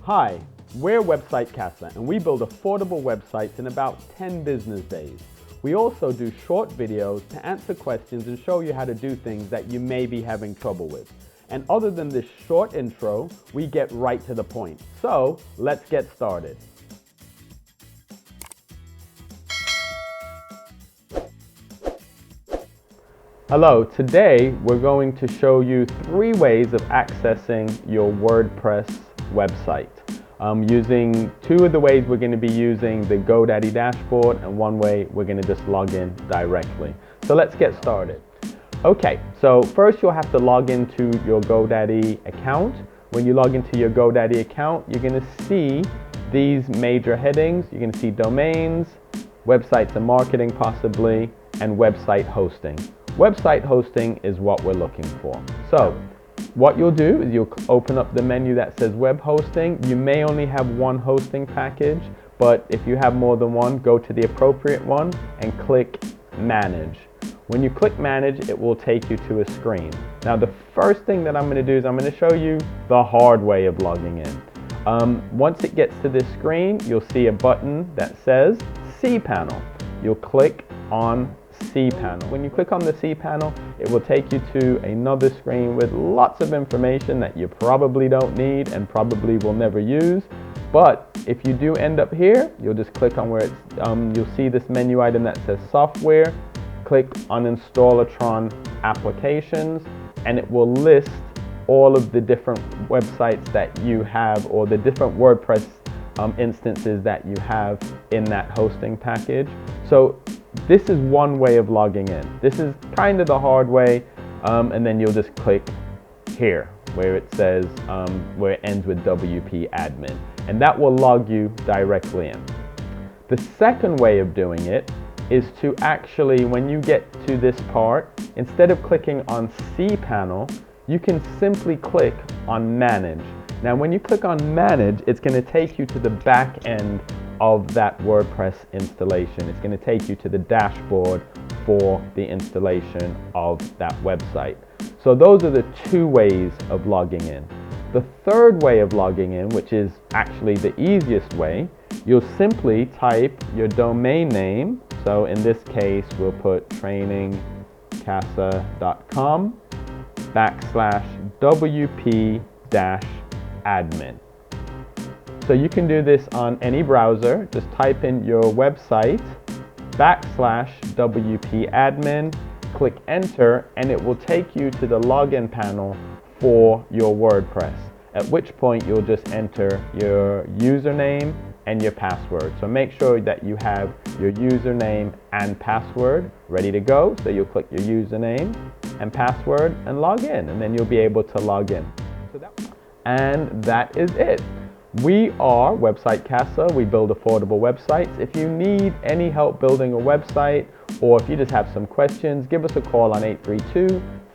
Hi, we're Website Casa, and we build affordable websites in about 10 business days. We also do short videos to answer questions and show you how to do things that you may be having trouble with. And other than this short intro, we get right to the point. So let's get started. Hello, today we're going to show you 3 ways of accessing your WordPress website. Using 2 of the ways we're going to be using the Godaddy dashboard, and 1 way we're going to just log in directly. So let's get started. Okay, so first you'll have to log into your Godaddy account. When you log into your Godaddy account, you're going to see these major headings. You're going to see domains, websites and marketing possibly, and website hosting. Website hosting is what we're looking for. So what you'll do is you'll open up the menu that says web hosting. You may only have 1 hosting package, but if you have more than 1, go to the appropriate one and click manage. When you click manage, it will take you to a screen. Now the first thing that I'm going to do is I'm going to show you the hard way of logging in. Once it gets to this screen, you'll see a button that says cPanel. You'll click on cPanel. When you click on the cPanel, it will take you to another screen with lots of information that you probably don't need and probably will never use. But if you do end up here, you'll just click on where it's, you'll see this menu item that says software. Click on Installatron applications, and it will list all of the different websites that you have, or the different WordPress instances that you have in that hosting package. So this is 1 way of logging in. This is kind of the hard way, and then you'll just click here where it says, where it ends with WP admin, and that will log you directly in. The second way of doing it is to actually, when you get to this part, instead of clicking on cPanel, you can simply click on manage. Now when you click on manage, it's going to take you to the back end of that WordPress installation. It's going to take you to the dashboard for the installation of that website. So those are the 2 ways of logging in. The third way of logging in, which is actually the easiest way, you'll simply type your domain name. So in this case, we'll put trainingcasa.com /WP-admin. So you can do this on any browser. Just type in your website /WP-admin, click enter, and it will take you to the login panel for your WordPress, at which point you'll just enter your username and your password. So make sure that you have your username and password ready to go. So you'll click your username and password and log in, and then you'll be able to log in. And that is it. We are Website Casa. We build affordable websites. If you need any help building a website, or if you just have some questions, give us a call on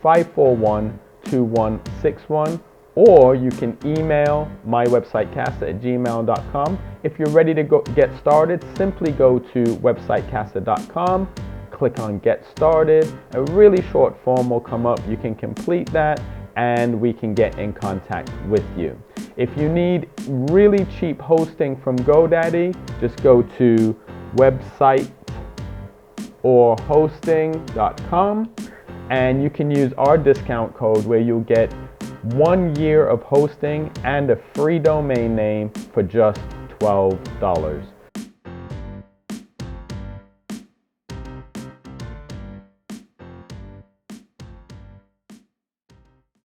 832-541-2161, or you can email mywebsitecasa@gmail.com. If you're ready to get started, simply go to websitecasa.com, click on Get Started. A really short form will come up. You can complete that, and we can get in contact with you. If you need really cheap hosting from Godaddy, just go to websiteorhosting.com, and you can use our discount code where you'll get 1 year of hosting and a free domain name for just $12.